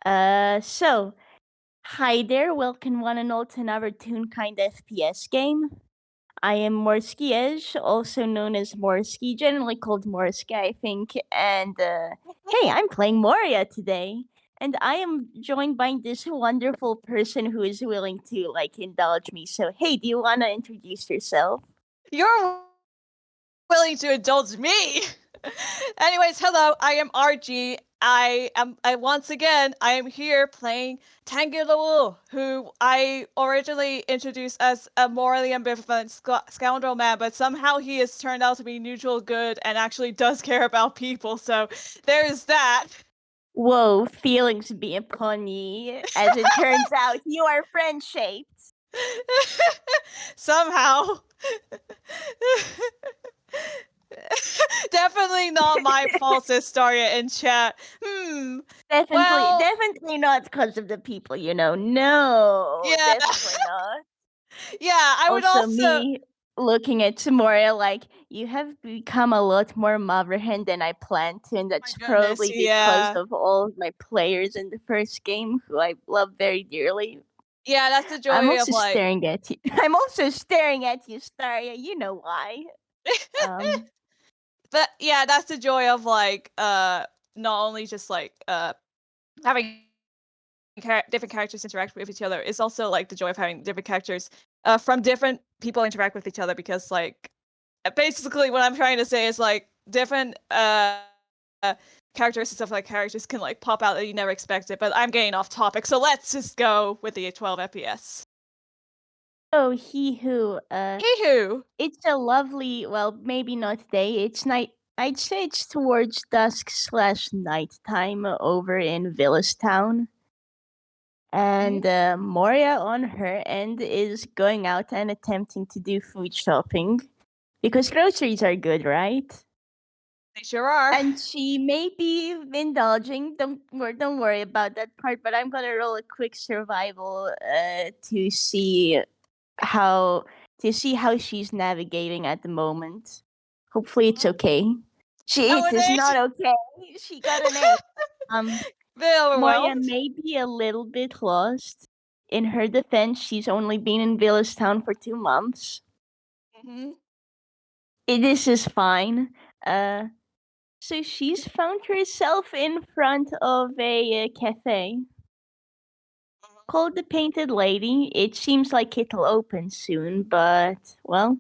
So, hi there, welcome one and all to another Toonkind FPS game. I am Morskijez, also known as Morski, generally called Morski, I think, and hey, I'm playing Moria today. And I am joined by this wonderful person who is willing to, indulge me. So, hey, do you want to introduce yourself? You're willing to indulge me. Anyways, hello, I am RG. I am here playing Tanguy Leroux, who I originally introduced as a morally ambivalent scoundrel man, but somehow he has turned out to be neutral good and actually does care about people, so there's that. Whoa, feelings be upon ye. As it turns out, you are friend-shaped. Somehow. Definitely not my false Historia in chat. Well, Definitely not because of the people, No, yeah. definitely not. Yeah, I would Also, also. me looking at Moria like, you have become a lot more motherhen than I planned to, and My that's goodness, probably because yeah. of all of my players in the first game who I love very dearly. Yeah, that's the I'm joy of also like. staring at you. I'm also staring at you, Staria. You know why. Um, But yeah, that's the joy of like not only just like having different characters interact with each other, it's also like the joy of having different characters from different people interact with each other, because like basically what I'm trying to say is like different characteristics of like characters can like pop out that you never expected. But I'm getting off topic, so let's just go with the 12 FPS. oh, he who, Hey who. it's a lovely, well, maybe not day, it's night. I'd say it's towards dusk/nighttime over in Villestown. And Moria on her end is going out and attempting to do food shopping because groceries are good, right? They sure are. And she may be indulging. Don't worry about that part. But I'm gonna roll a quick survival to see how she's navigating at the moment. Hopefully, it's okay. Oh, It an is 8. not okay. She got an 8. Bit Moria overwhelmed. may be a little bit lost. In her defense, she's only been in Villestown for 2 months. This is fine. So she's found herself in front of a cafe called the Painted Lady. It seems like it'll open soon, but, well,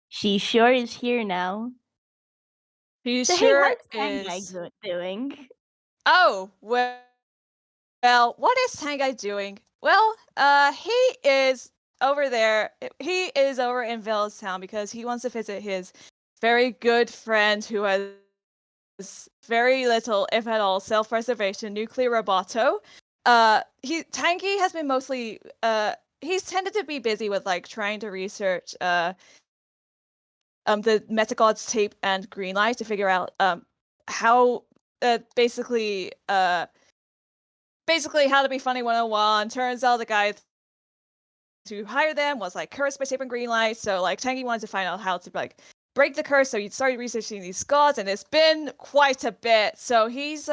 she sure is here now. He So hey, sure how's is. Tanguy doing? Oh, well, what is Tanguy doing? Well, he is over there. He is over in Villestown because he wants to visit his very good friend who has very little, if at all, self-preservation, Nuclear Roboto. Tanguy has been mostly, he's tended to be busy with like trying to research the Metagod's tape and Greenlight to figure out how basically how to be funny 101. Turns out the guy to hire them was like cursed by tape and Greenlight, so like Tanguy wanted to find out how to like break the curse, so he started researching these gods, and it's been quite a bit. So he's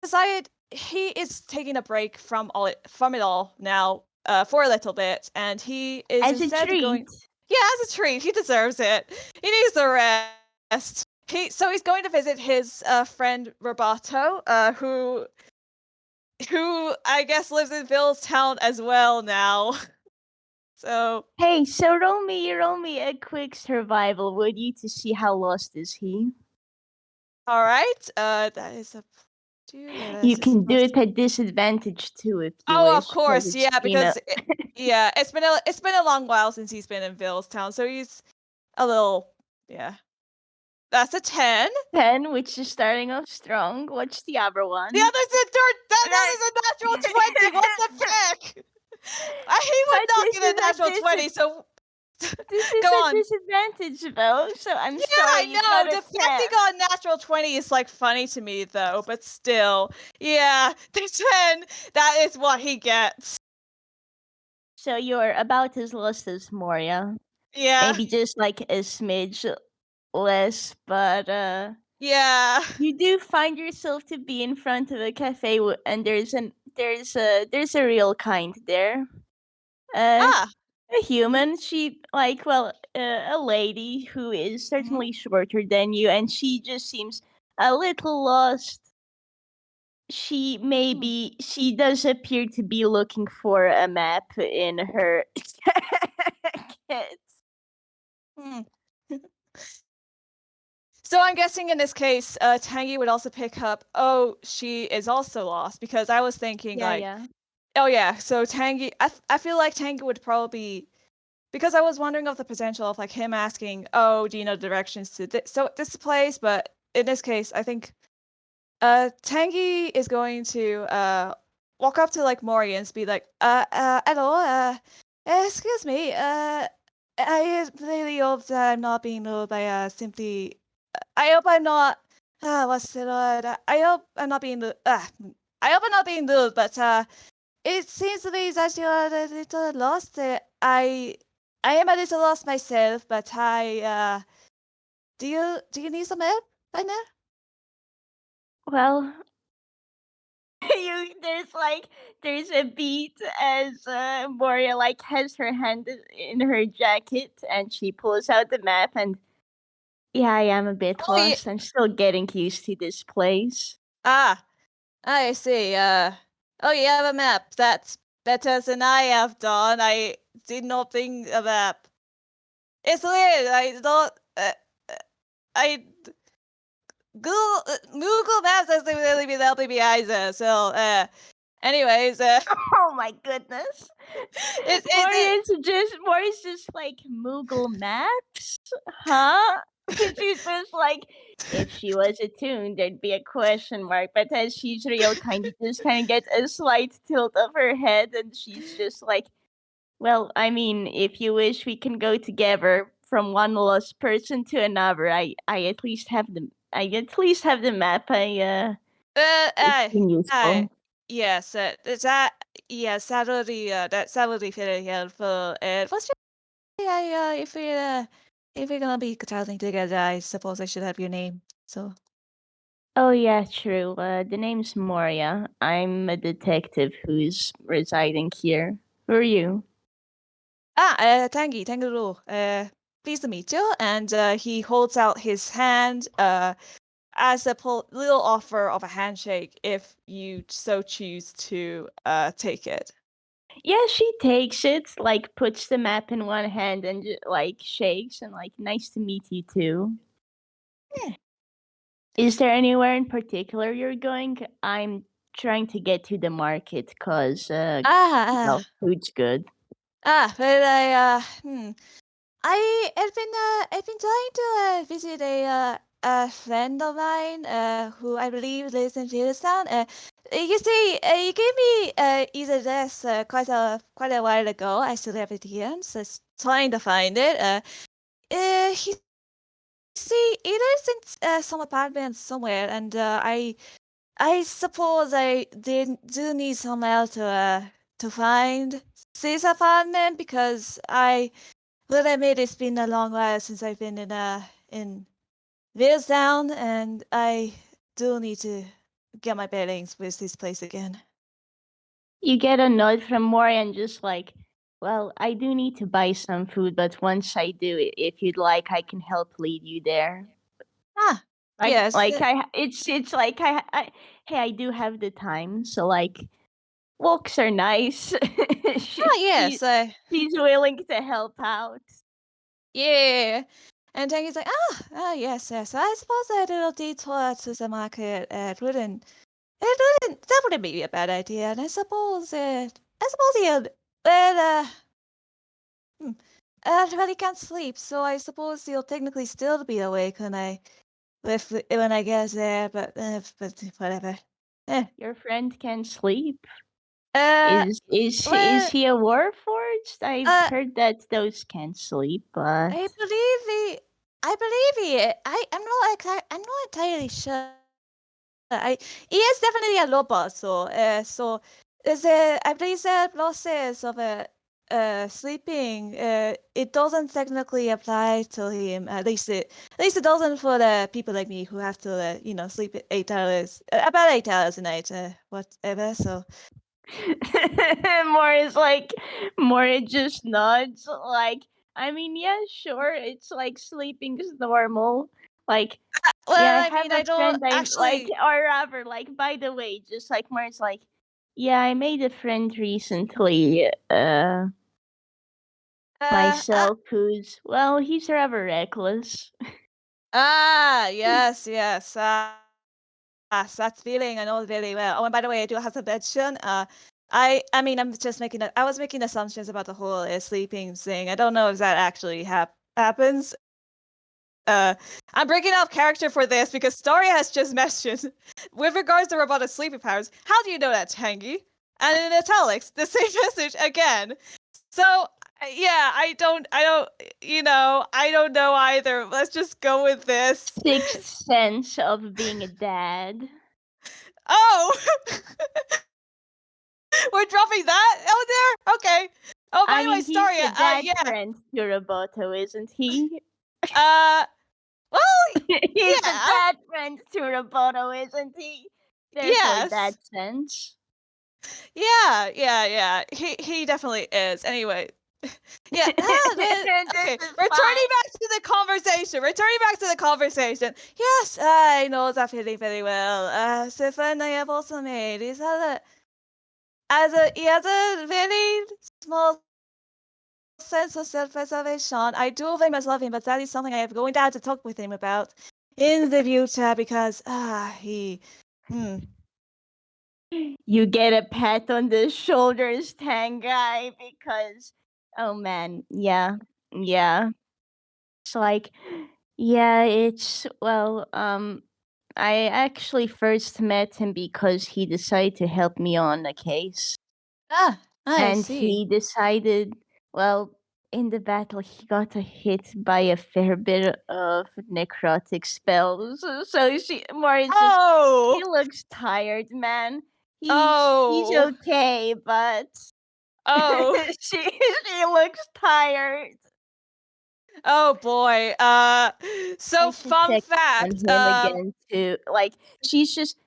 decided he is taking a break from it all now for a little bit, and he is As a instead going. treat. Yeah, as a treat. He deserves it. He needs a rest. He's going to visit his friend Roboto, who I guess lives in Villestown as well now. So Hey, so roll me a quick survival, would you, to see how lost is he? all right, that is a You this is can do plus. it at disadvantage too if you Oh, of wish, because course, it's yeah, been a because it's been a long while since he's been in Villestown, so he's a little, yeah. That's a 10. 10, which is starting off strong. What's the other The one? other's a dirt. That is a natural 20. What the heck? He would But not get a natural 20. So this is go a on. disadvantage though, so I'm Yeah, sorry I you got know. a The fact 10. he got a natural 20 is like funny to me though, but still. Yeah, the 10, that is what he gets. So you're about as lost as Moria. Yeah. Maybe just like a smidge less, but Yeah. You do find yourself to be in front of a cafe, and there's a Reelkind there. Uh, Ah. a human. She a lady who is Mhm. certainly shorter than you, and she just seems a little lost. Hmm. She does appear to be looking for a map in her jacket. Hmm. So I'm guessing in this case, Tangy would also pick up, "Oh, she is also lost," because I was thinking Yeah, like, yeah. "Oh, yeah, so Tangy." I feel like Tangy would probably, because I was wondering of the potential of, like, him asking, "Oh, do you know directions to this place?" But in this case, I think, Tangy is going to, walk up to, like, Moria and be like, hello, excuse me, I really hope that I'm not being moved by, simply I hope I'm not. What's the word? I hope I'm not being rude. I hope I'm not being rude, but it seems to me that you are a little lost. I am a little lost myself, but do you need some help right now? Well, there's a beat as Moria like has her hand in her jacket and she pulls out the map and yeah, I am a bit Oh yeah. lost. I'm still getting used to this place. Ah, I see. Oh, you have a map. That's better than I have done. I did not bring a map. It's weird. I don't. I Google Maps hasn't really been helping me either. So, anyways, Oh my goodness. it Moria's just like Moogle Maps? Huh? She's just like if she was a tune, there'd be a question mark, but as she's real kind of just kinda gets a slight tilt of her head and she's just like, well, I mean, if you wish we can go together from one lost person to another. I at least have the map. uh, It's uh, been uh, useful. yes, that yes, that would be very helpful. What's your if we're gonna be traveling together, I suppose I should have your name. So, Oh yeah, true. The name's Moria. I'm a detective who's residing here. Who are you? Tanguy Leroux. Pleased to meet you. And he holds out his hand. As a little offer of a handshake if you so choose to take it. Yeah, she takes it, like puts the map in one hand and like shakes and like nice to meet you too. Hmm. Is there anywhere in particular you're going? I'm trying to get to the market cause Ah, food's good. but I've been trying to visit a friend of mine who I believe lives in Villestown. You see, you gave me his address quite a while ago. I still have it here, so just trying to find it. He see, he lives in some apartment somewhere, and I suppose I do need some help to find this apartment because I will admit it's been a long while since I've been in Villestown, and I do need to get my bearings with this place again. You get a nod from Mori and just like, well, I do need to buy some food, but once I do, if you'd like, I can help lead you there. Ah, Like, yes. it's like hey, I do have the time, so like, walks are nice. she, Ah, she yes. she's willing to help out. Yeah. And Tangy's like, yes, yes. I suppose a little detour to the market that wouldn't be a bad idea. And I suppose he'll, well, hmm, well, he can't sleep, so I suppose he'll technically still be awake when I get there. But whatever. Eh. Your friend can sleep. Uh, Is well, he a warforged? I've uh, heard that those can sleep, but I believe I believe I'm not entirely sure. I he is definitely a robot, so I believe the process of sleeping, it doesn't technically apply to him. At least it doesn't for the people like me who have to, sleep 8 hours, about 8 hours a night, whatever. So Moria's like, Moria just nods. Like, I mean, yeah, sure, it's like sleeping is normal. Like, yeah, I well, I have mean, a I don't friend I like, actually. or rather, like, by the way, just like Moria's like, yeah, I made a friend recently, Uh, uh, myself, who's, well, he's rather reckless. yes, yes. That feeling I know really well. Oh, and by the way, I do have to mention, I mean, I was making assumptions about the whole sleeping thing. I don't know if that actually happens. I'm breaking off character for this because Story has just mentioned, with regards to robotic sleeping powers, how do you know that, Tangy? And in italics, the same message again. So yeah, I don't know either. Let's just go with this. Sixth sense of being a dad. Oh, we're dropping that out there. Okay. Oh, by I the way, mean, he's Story. the dad Yeah. friend to Roboto, isn't he? Uh, well, He's the yeah. dad friend to Roboto, isn't he? Therefore, Yes. that sense. Yeah. He definitely is. Anyway. Yeah. Okay. This is Returning fine. back to the conversation. Yes, I know that feeling very well. The friend I have also made he has a very small sense of self-preservation. I do very much love him, but that is something I am going to have to talk with him about in the future because hmm. You get a pat on the shoulders, Tanguy, because, oh man, yeah. It's like, yeah, well, I actually first met him because he decided to help me on a case. I And see. he decided, well, in the battle, he got hit by a fair bit of necrotic spells. So Mori's just, Oh, he looks tired, man. He's oh, okay, but oh, she looks tired. oh boy. I So should fun check on fact. him again too. Like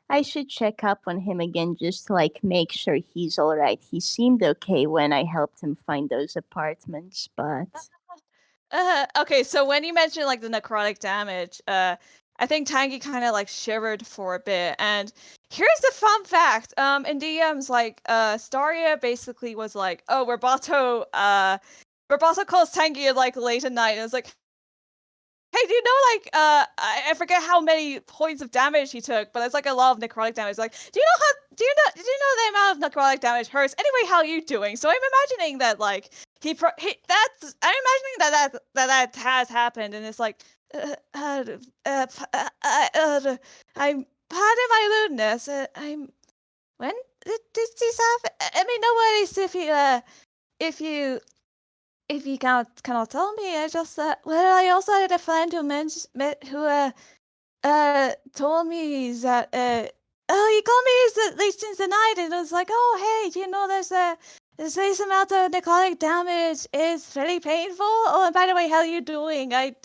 I should check up on him again just to like make sure he's all right. He seemed okay when I helped him find those apartments, but Okay, so when you mentioned like the necrotic damage, I think Tangy kind of like shivered for a bit. And here's the fun fact. In DMs, like, Staria basically was like, oh, Roboto calls Tangy like late at night and it's like, hey, do you know like I forget how many points of damage he took, but it's like a lot of necrotic damage. Like, do you know the amount of necrotic damage hurts? Anyway, how are you doing? So I'm imagining that like I'm imagining that has happened, and it's like I'm pardon my lewdness. I'm when did this happen? I mean, no worries if you if you cannot tell me. I just well, I also had a friend who told me that he called me late since the night and was like, oh hey, you know there's this amount of necrotic damage is very painful. Oh, and by the way, how are you doing? And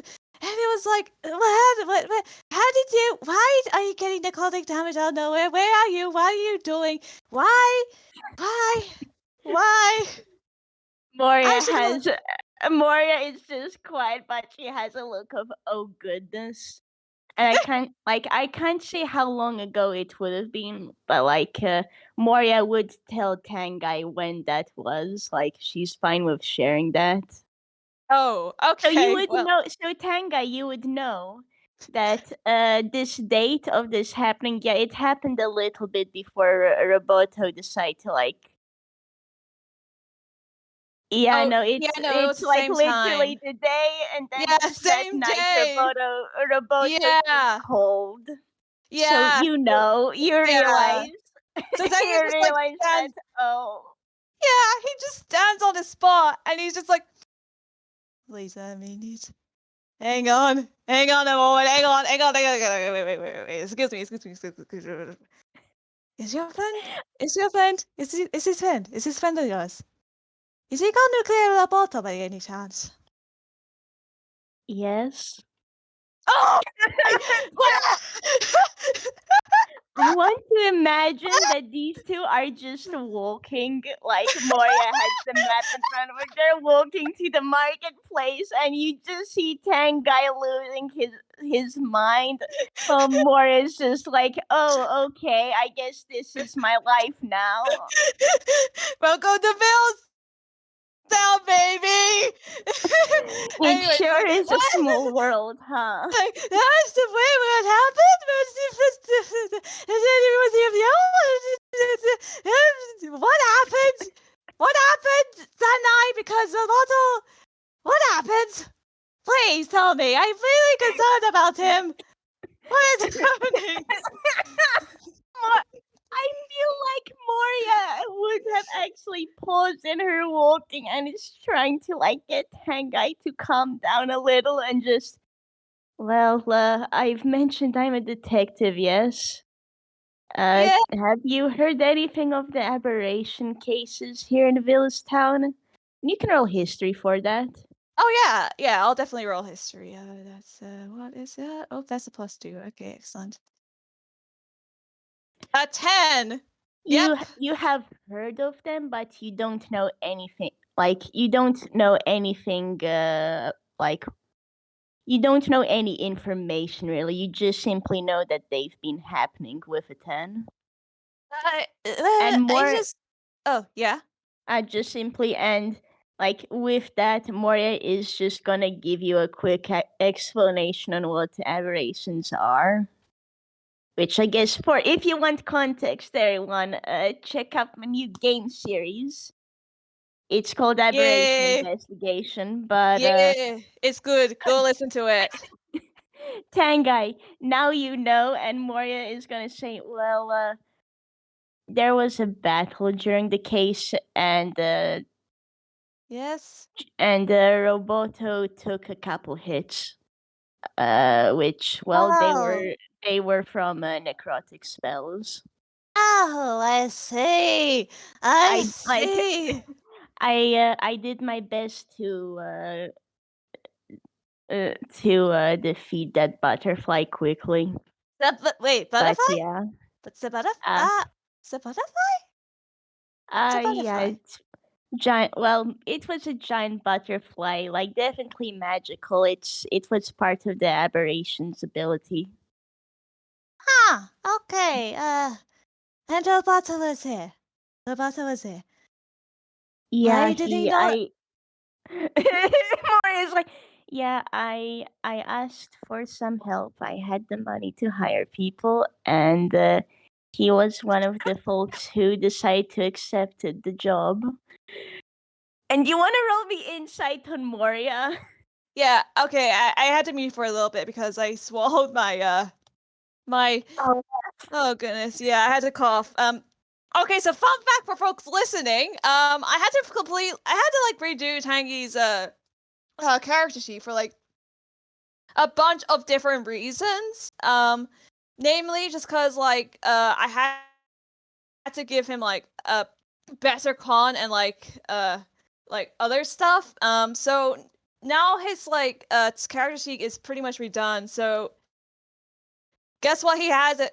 it was like, what, how did you, why are you getting necrotic damage out of nowhere? Where are you? What are you doing? Why? Why? Why? I Moria should has Moria is just quiet, but she has a look of oh goodness. And I can't say how long ago it would have been, but like Moria would tell Tangai when that was. Like she's fine with sharing that. Oh, So you okay. would Well, know. So Tangai, you would know that this date of this happening. Yeah, it happened a little bit before Roboto decided to like. Yeah, oh, no, yeah, no, it was it's the like same time. literally the day, and then Yeah, just that same night, day. Roboto just Yeah. cold. So Yeah. you Yeah. realize, So then he you just like realize that stands. oh, Yeah, he just stands on the spot and he's just like, please, I mean, hang on a moment, wait. Excuse me. Is your friend? Is his friend? Is his friend of yours? Is he called Nuclear Roboto by any chance? Yes. Oh! I want to imagine that these two are just walking, like Moria has the map in front of her. They're walking to the marketplace, and you just see Tanguy losing his mind. Moria's just like, oh, okay, I guess this is my life now. Welcome to Villestown, baby! It Anyways, sure is a what? small world, huh? That's the way what happened? What happened? What happened that night? Because Roboto, what happened? Please tell me. I'm really concerned about him. What is happening? I feel like Moria would have actually paused in her walking and is trying to like get Tanguy to calm down a little and just. Well, I've mentioned I'm a detective, yes. Yeah. Have you heard anything of the aberration cases here in Villestown? You can roll history for that. Oh yeah, yeah. I'll definitely roll history. That's what is that? Oh, that's a +2. Okay, excellent. A 10. Yep. You have heard of them, but you don't know anything. Like you don't know anything. Like you don't know any information really. You just simply know that they've been happening with a 10. And I more, just. Oh yeah. just simply and like with that, Moria is just gonna give you a quick explanation on what aberrations are. Which I guess for if you want context, everyone, check out my new game series. It's called Aberration Yay! Investigation, but Yeah, it's good. Go listen to it. Tanguy, now you know, and Moria is gonna say, well, there was a battle during the case, Yes. and Roboto took a couple hits, which well Oh. they were from necrotic spells. Oh, I see. I I like see. I did my best to defeat that butterfly quickly, Wait, but butterfly? yeah, But the butterfly? uh, It's a butterfly? It's a yeah, butterfly. it's giant. Well, it was a giant butterfly, like definitely magical. It was part of the aberrations ability. Huh. Okay. And Roboto was here. Roboto was here. Yeah, Why did he he not? I Moria's like, yeah, I asked for some help. I had the money to hire people, and he was one of the folks who decided to accept the job. And you want to roll me insight on Moria? Yeah. Okay. I had to mute for a little bit because I swallowed my. Oh, Oh goodness. Yeah, I had to cough. Okay. So fun fact for folks listening. I had to like redo Tangy's character sheet for like a bunch of different reasons. Namely just because like I had to give him like a better con and like other stuff. So now his like character sheet is pretty much redone. So guess what? He has a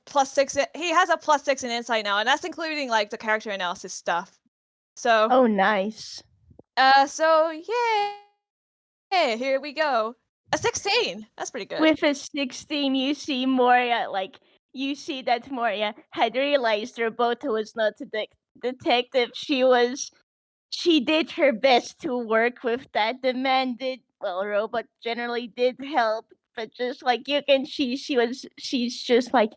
+6. He has a +6 in insight now, and that's including like the character analysis stuff. So oh, nice. so yeah, here we go. A 16. That's pretty good. With a 16, you see Moria, like, you see that Moria had realized Roboto was not a detective. She did her best to work with that. The man did, well, Robot generally did help, but just like you can see, she's just like,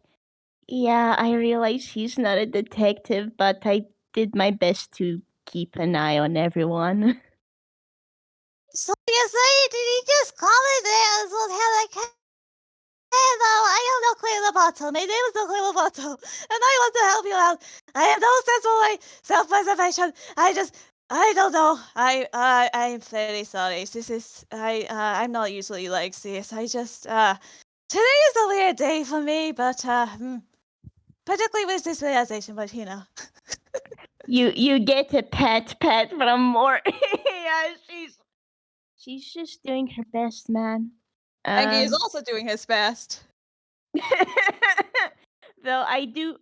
yeah, I realize he's not a detective, but I did my best to keep an eye on everyone. So you say, did he just comment there as well? Like, hello, I am Nuclear Roboto. My name is Nuclear Roboto, and I want to help you out. I have no sense of like self-preservation. I don't know. I'm very sorry. This is, I'm not usually like this. I just, today is a weird day for me, but, particularly with this realization, but you know. You get a pet from Moria. Yeah, she's just doing her best, man. Tanguy is also doing his best. Though I do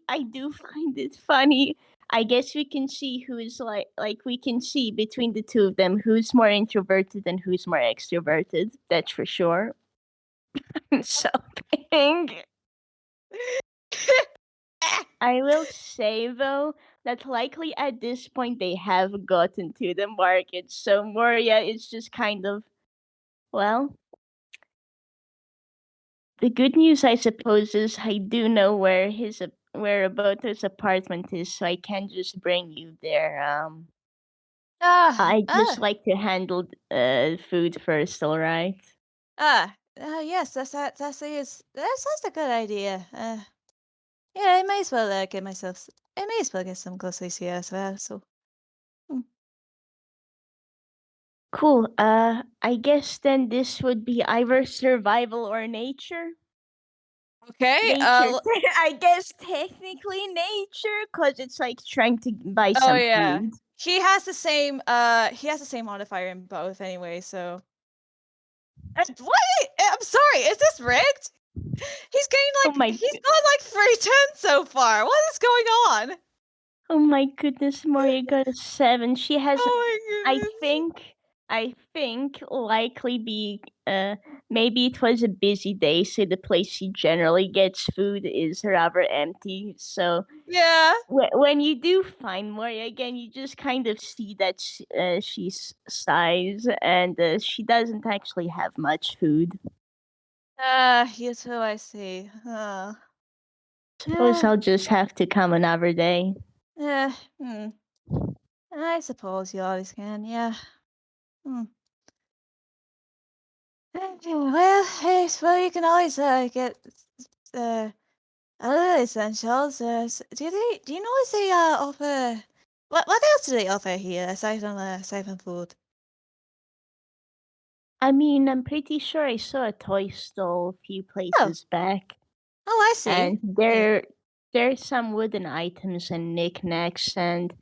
find it funny. I guess we can see who's like we can see between the two of them who's more introverted and who's more extroverted. That's for sure. So pink. I will say though that likely at this point they have gotten to the market. So Moria is just kind of well. The good news, I suppose, is I do know where Roboto's apartment is, so I can just bring you there. Ah, I just ah, like to handle food first, all right? yes, that's a good idea. Yeah, I may as well I may as well get some groceries here as well. So, hmm. Cool. I guess then this would be either survival or nature. Okay. Nature. I guess technically nature, cause it's like trying to buy Oh some yeah, food. he has the same modifier in both anyway. So, what? I'm sorry. Is this rigged? Oh my He's got like 310 so far. What is going on? Oh my goodness, Moria got a 7. She has, Oh my I goodness. think, likely be, maybe it was a busy day, so the place she generally gets food is rather empty. So Yeah. when you do find Moria again, you just kind of see that she's size and she doesn't actually have much food. Here's who I see. Suppose Yeah. I'll just have to come another day. Yeah. I suppose you always can. Yeah. Hmm. Well, hey, well, you can always get uh other essentials. Do you know if they offer what else do they offer here aside from food? I mean, I'm pretty sure I saw a toy stall a few Oh, places back. oh, I see. And there's some wooden items and knickknacks, and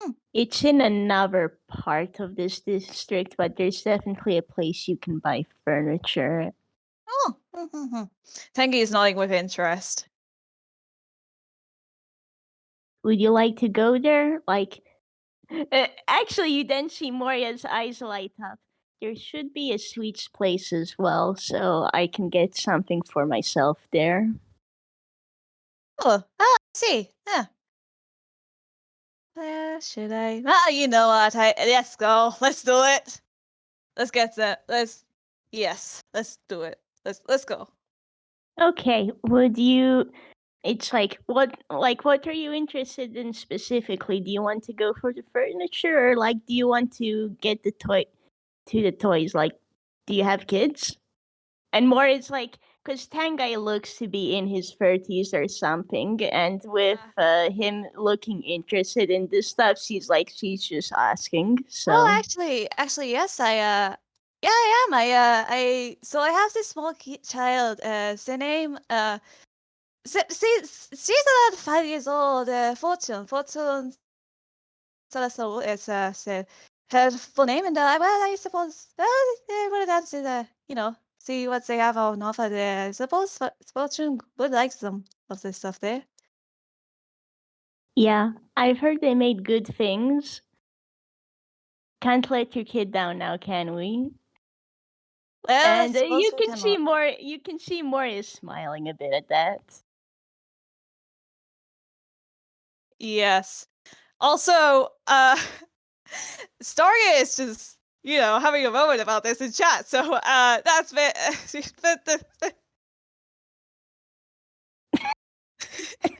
Hmm. it's in another part of this district, but there's definitely a place you can buy furniture. Oh, Tengi is nodding with interest. Would you like to go there? Like, actually, you then see Moria's eyes light up. There should be a sweets place as well, so I can get something for myself there. Oh, I see. Yeah. Should I? Ah, you know what? Let's go. Let's do it. Let's get that. Yes. Let's do it. Let's go. Okay, would you It's like what are you interested in specifically? Do you want to go for the furniture or like do you want to get the toys? Like do you have kids? And more it's like because Tanguy looks to be in his 30s or something, and with him looking interested in this stuff, she's just asking. Oh, So actually, yes. Yeah, I am. I have this small child. The name. She's around 5 years old. Fortune. So it's her full name, and well, I suppose one of them is see what they have on offer there. I suppose Fortune would like some of this stuff there. yeah, I've heard they made good things. Can't let your kid down now, can we? Well, I And suppose we cannot. you can see more is smiling a bit at that. Yes. Also, Staria is just having a moment about this in chat. So that's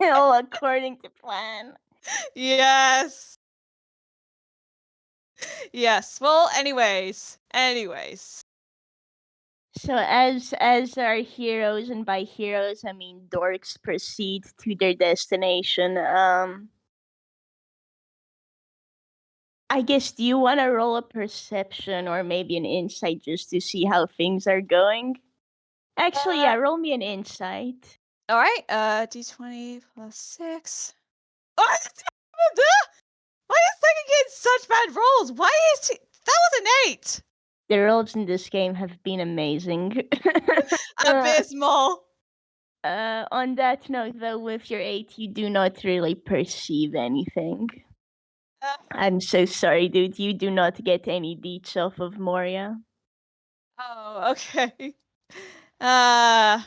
All according to plan. yes. Yes. Well, anyways. So as our heroes, and by heroes I mean dorks, proceed to their destination, I guess do you want to roll a perception or maybe an insight just to see how things are going? Actually, Uh, yeah, roll me an insight. all right. D20 plus 6. Oh, freaking getting such bad rolls. Why is he? That was an 8. The rolls in this game have been amazing. Abysmal. On that note, though, with your 8, you do not really perceive anything. I'm so sorry, dude. You do not get any deets off of Moria. Oh, okay. Uh,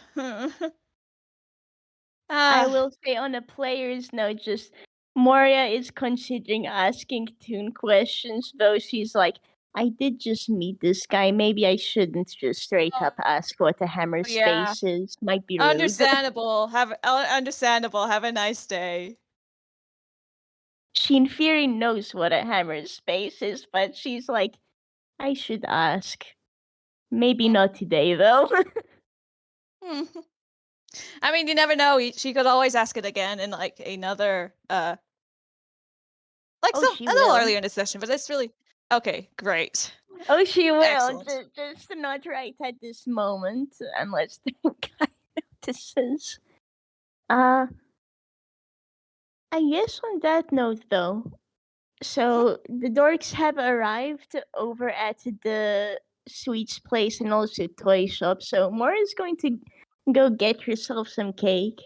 I will say on a player's note, just Moria is considering asking Toon questions, though she's like, I did just meet this guy. Maybe I shouldn't just straight up ask what a hammer yeah. space is. Might be rude. Understandable. Understandable. Have a nice day. She in theory knows what a hammer space is, but she's like, I should ask. Maybe not today, though. I mean, you never know. She could always ask it again in like another like Oh, a little earlier in the session, but it's really okay. Great. Oh, she will. Excellent. Just not right at this moment, unless the guy notices. I guess on that note, though, so the dorks have arrived over at the sweets place and also toy shop. So Mora's going to go get herself some cake.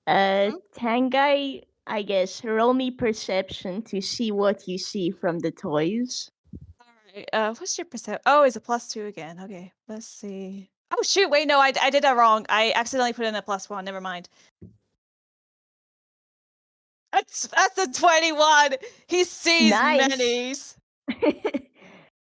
Tanguy, I guess, roll me perception to see what you see from the toys. Alright, what's your percent? Oh, it's a +2 again. Okay, let's see. Oh shoot! Wait, no, I did that wrong. I accidentally put in a +1. Never mind. That's a 21. He sees Nice. minis.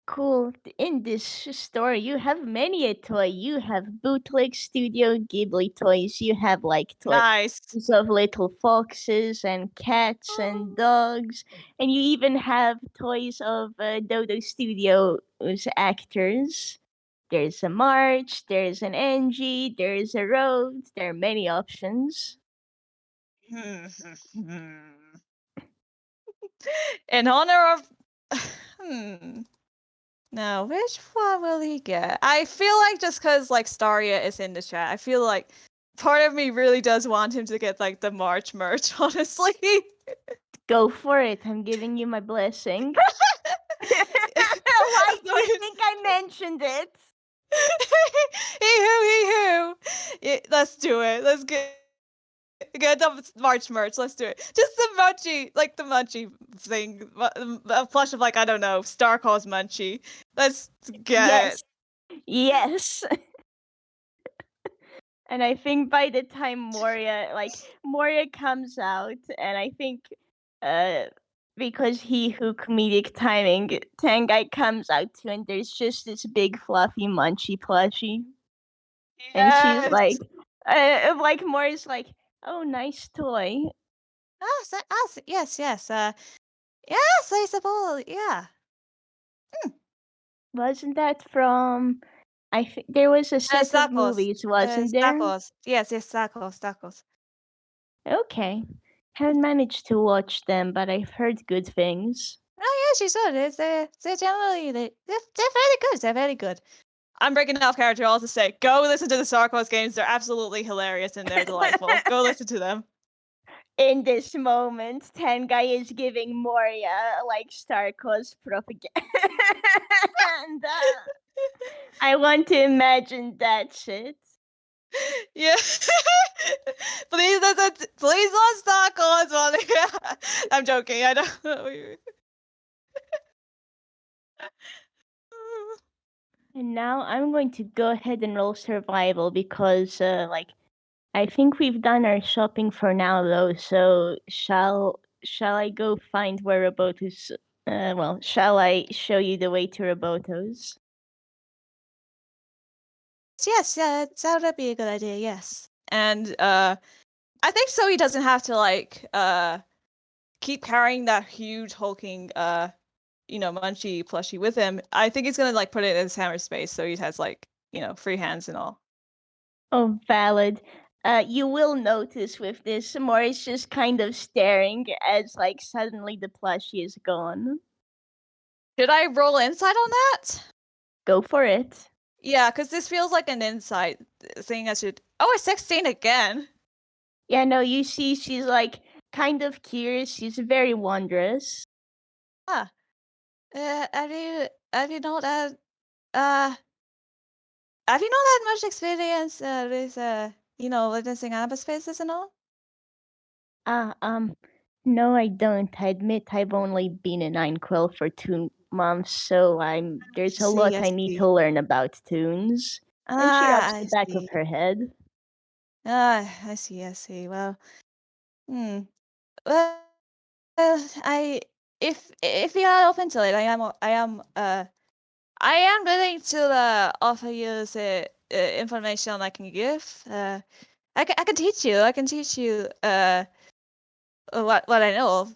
Cool. In this store, you have many a toy. You have bootleg Studio Ghibli toys. You have like toys Nice. of little foxes and cats and dogs, and you even have toys of Dodo Studios actors. There's a March, there's an Angie, there's a Rose. There are many options. In honor of Now, which one will he get? I feel like just because like Staria is in the chat, I feel like part of me really does want him to get like the March merch, honestly. Go for it. I'm giving you my blessing. Why do you think I mentioned it? Hee-hoo. Let's do it. Let's get the March merch. Let's do it. Just the munchie, like the munchie thing. A plush of like, I don't know, Star Calls munchie. Let's get it. Yes. And I think by the time Moria comes out, and I think because he who comedic timing, Tanguy comes out too, and there's just this big fluffy munchie plushie. And she's like Moria's like, oh, nice toy. Yes. Yes, I suppose, yeah. Wasn't that from? I think there was a set of movies, wasn't there? Tacos. Yes, tacos. Okay, haven't managed to watch them, but I've heard good things. Oh yeah, she should. They're generally they're very good. They're very good. I'm breaking off character all to say, go listen to the Star Wars games. They're absolutely hilarious and they're delightful. Go listen to them. In this moment, Tanguy is giving Moria like Starkos propaganda. I want to imagine that shit. Yeah. Please don't Star Wars. I'm joking. I don't know. And now I'm going to go ahead and roll survival because I think we've done our shopping for now though, so shall I go find where Roboto's shall I show you the way to Roboto's? Yes, yeah, that would be a good idea, yes. And I think so he doesn't have to like keep carrying that huge hulking munchie plushie with him. I think he's gonna like put it in his hammer space so he has like, free hands and all. Oh, valid. You will notice with this, Mori's just kind of staring as like suddenly the plushie is gone. Should I roll insight on that? Go for it. Yeah, because this feels like an insight thing I should. Oh, it's 16 again. Yeah, no, you see she's like kind of curious, she's very wondrous. Huh. Have you not had uh have you not had much experience with witnessing spaces and all? Ah, no, I don't. I admit I've only been in Quill for 2 months, so there's I a see, lot I I need see. to learn about tunes. And she rubs Ah, the I back of see. her head. Ah, I see, I see. Well, hmm. Well, I if you are open to it, I am willing to offer you the information I can give. I can teach you. I can teach you what I know.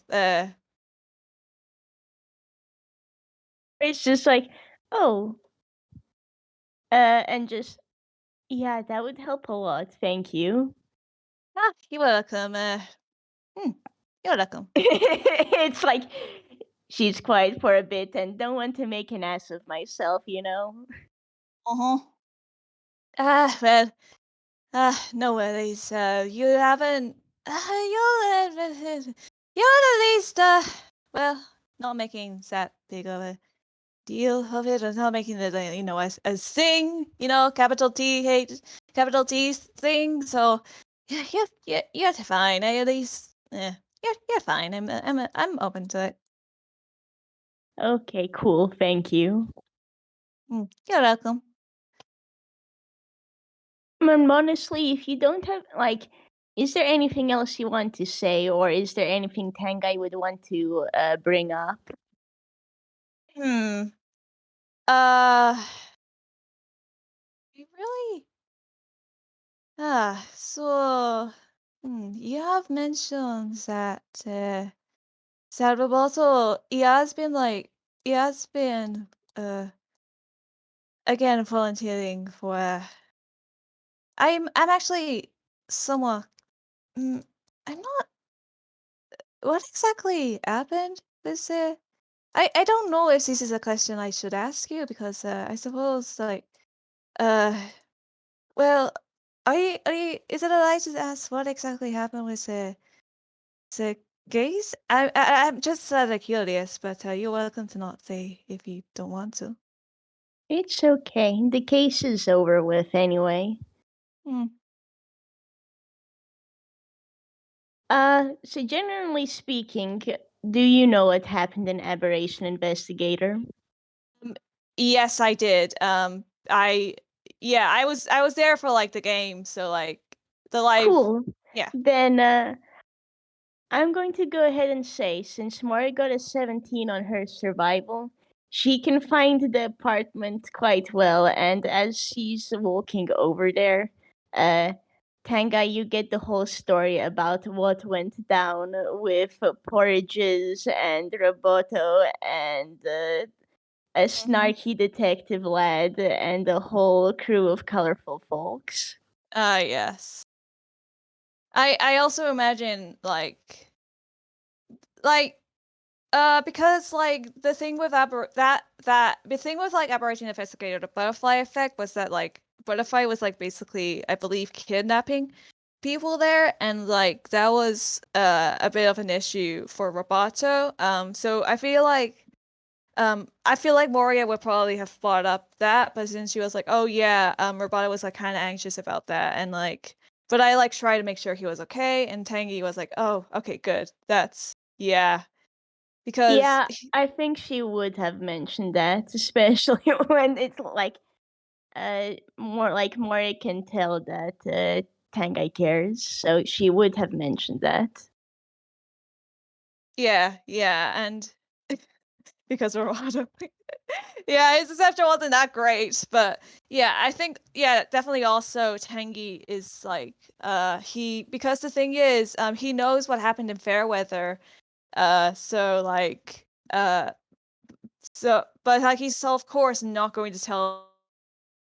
It's just like, oh, and just, yeah, that would help a lot. Thank you. You're welcome. Hmm, you're welcome. It's like she's quiet for a bit and don't want to make an ass of myself, you know? Uh-huh. Well, no worries. You haven't. You're at least well, not making that big of a deal of it, or not making it a thing, capital T hate capital T thing. So yeah, you're fine. At least you're fine. I'm open to it. Okay, cool. Thank you. You're welcome. Honestly, if you don't have is there anything else you want to say, or is there anything Tangai would want to bring up? Hmm. Uh. I really. So. You have mentioned that. That Roboto, he has been again volunteering for. I'm actually somewhat. Mm, I'm not. What exactly happened with the? I don't know if this is a question I should ask you because I suppose uh well is it alright to ask what exactly happened with the case? I'm just curious, but you're welcome to not say if you don't want to. It's okay. The case is over with anyway. Hmm. So generally speaking, do you know what happened in Aberration Investigator? Um, yes, I did. I yeah, I was there for the game, so the live. Cool. Yeah. Then I'm going to go ahead and say, since Moria got a 17 on her survival, she can find the apartment quite well. And as she's walking over there, uh, Tanga, you get the whole story about what went down with Porridges and Roboto and a Mhm. snarky detective lad and a whole crew of colorful folks. Yes. I also imagine like because the thing with the thing with Aberration Investigator, the butterfly effect was that butterfly was basically, I believe, kidnapping people there, and that was a bit of an issue for Roboto. So I feel like Moria would probably have brought up that, but since she was like, "Oh yeah," Roboto was kind of anxious about that, and but I tried to make sure he was okay, and Tangy was like, "Oh, okay, good. That's yeah," because Yeah, I think she would have mentioned that, especially when it's more like Mori can tell that Tangai cares, so she would have mentioned that. yeah, and because Roboto, yeah, his deception wasn't that great, but yeah, I think definitely also Tangy is he because the thing is, he knows what happened in Fairweather, so but he's of course not going to tell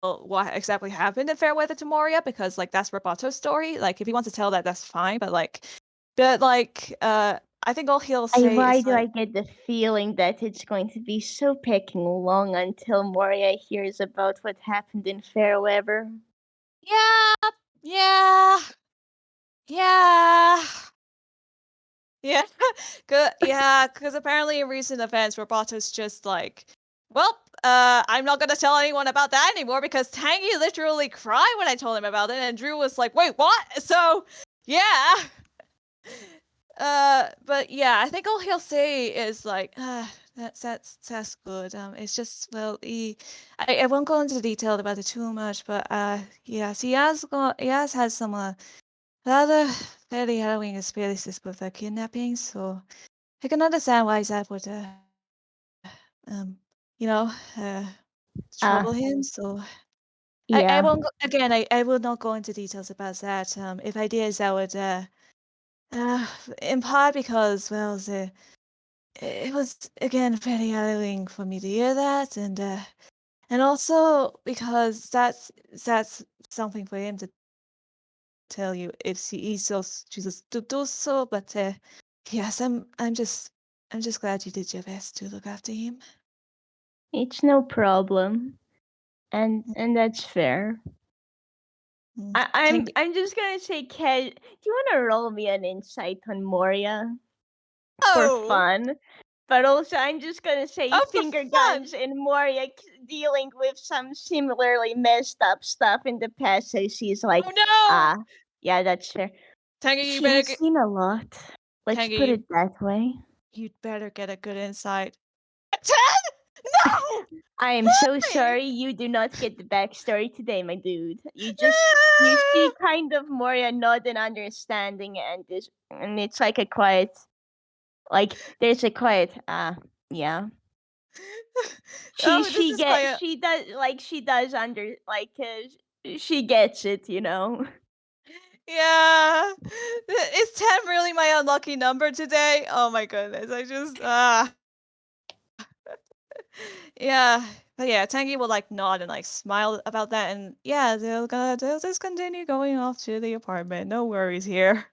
what exactly happened in Fairweather to Moria because that's Robato's story. If he wants to tell that, that's fine. But I think all he'll say Why is do I get the feeling that it's going to be so pecking long until Moria hears about what happened in Fairweather? yeah, yeah, yeah. Yeah, because apparently in recent events, Roboto's just like, well, I'm not gonna tell anyone about that anymore because Tangy literally cried when I told him about it, and Drew was like, wait, what? So, yeah. But yeah, I think all he'll say is like, that's good. It's just well, I won't go into detail about it too much, but yes, he has had some rather fairly harrowing experiences with kidnapping, so I can understand why that would um you know trouble Ah, him. So I yeah. won't go, again. I will not go into details about that. If I did, that would uh in part because well it was again very harrowing for me to hear that, and also because that's something for him to tell you if he so chooses to do so. But yes, I'm just glad you did your best to look after him. It's no problem. And that's fair. Mm. I'm just gonna say, Kel, do you wanna roll me an insight on Moria? For Oh, fun. But also, I'm just gonna say oh, for finger fun! guns and Moria dealing with some similarly messed up stuff in the past, so she's like, Oh no, ah, yeah, that's fair. Tangy, you She better has get seen a lot. Let's put Tangy, it that way. you'd better get a good insight. A 10? No! I am so Why? sorry you do not get the backstory today, my dude. You see kind of Moria nod in understanding and it's like a quiet there's a quiet yeah. Oh, this is my She does she gets it, you know. yeah. Is 10 really my unlucky number today? Oh my goodness. I just yeah. But yeah, Tangy will like nod and like smile about that, and yeah, they'll just continue going off to the apartment. No worries here.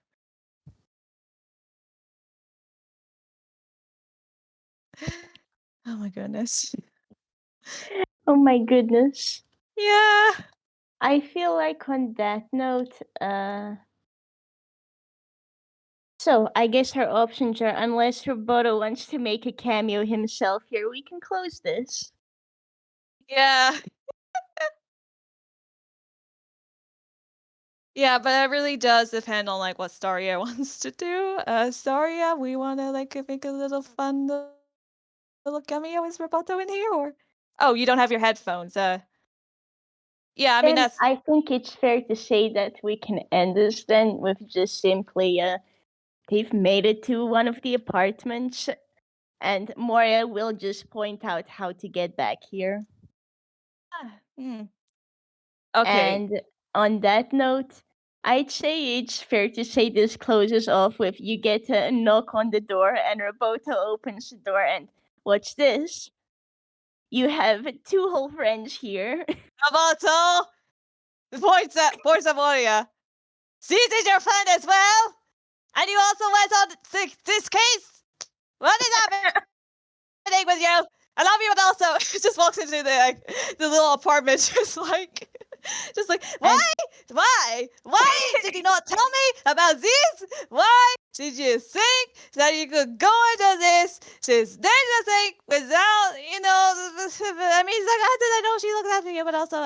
Oh my goodness. Oh my goodness. Yeah. I feel like on that note, so I guess our options are unless Roboto wants to make a cameo himself here, we can close this. Yeah. Yeah, but it really does depend on like what Staria wants to do. Staria, we want to like make a little fun little cameo as Roboto in here, or oh, you don't have your headphones. Yeah, I mean Then that's I think it's fair to say that we can end this then with just simply they've made it to one of the apartments and Moria will just point out how to get back here. hmm. Okay. And on that note, I'd say it's fair to say this closes off with you get a knock on the door and Roboto opens the door and what's this? You have two whole friends here. Roboto, points at Moria. She's is your friend as well, and you also went on this case. What is happening with you? I love you, but also just walks into the little apartment, just like And why did you not tell me about this? Why did you think that you could go into this dangerous thing without I mean, it's like how did I know she looked after you, but also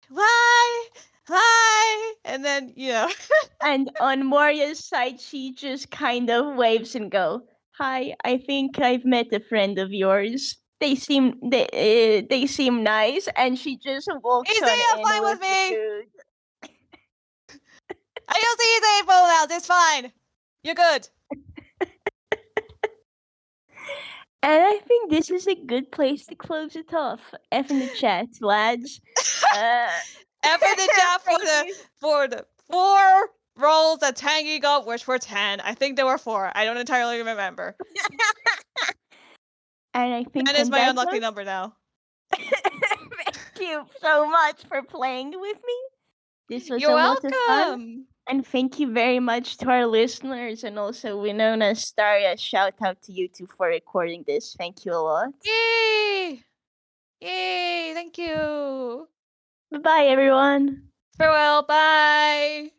why why, and then and on Moria's side, she just kind of waves and go, "Hi, I think I've met a friend of yours. They seem nice." And she just walks easy, on you're in fine with with the me. dude. I use the easy phone out. It's fine. You're good. And I think this is a good place to close it off. F in the chat, lads. Uh, F in the chat thank you. for the 4 rolls that Tangy got, which were 10. I think there were 4. I don't entirely remember. And I 10 think is on my that unlucky note, number now. thank you so much for playing with me. This was You're a lot of fun. welcome. And thank you very much to our listeners and also Winona Staria. Shout out to you two for recording this. Thank you a lot. Yay! Yay! Thank you. Bye bye, everyone. Farewell. Bye.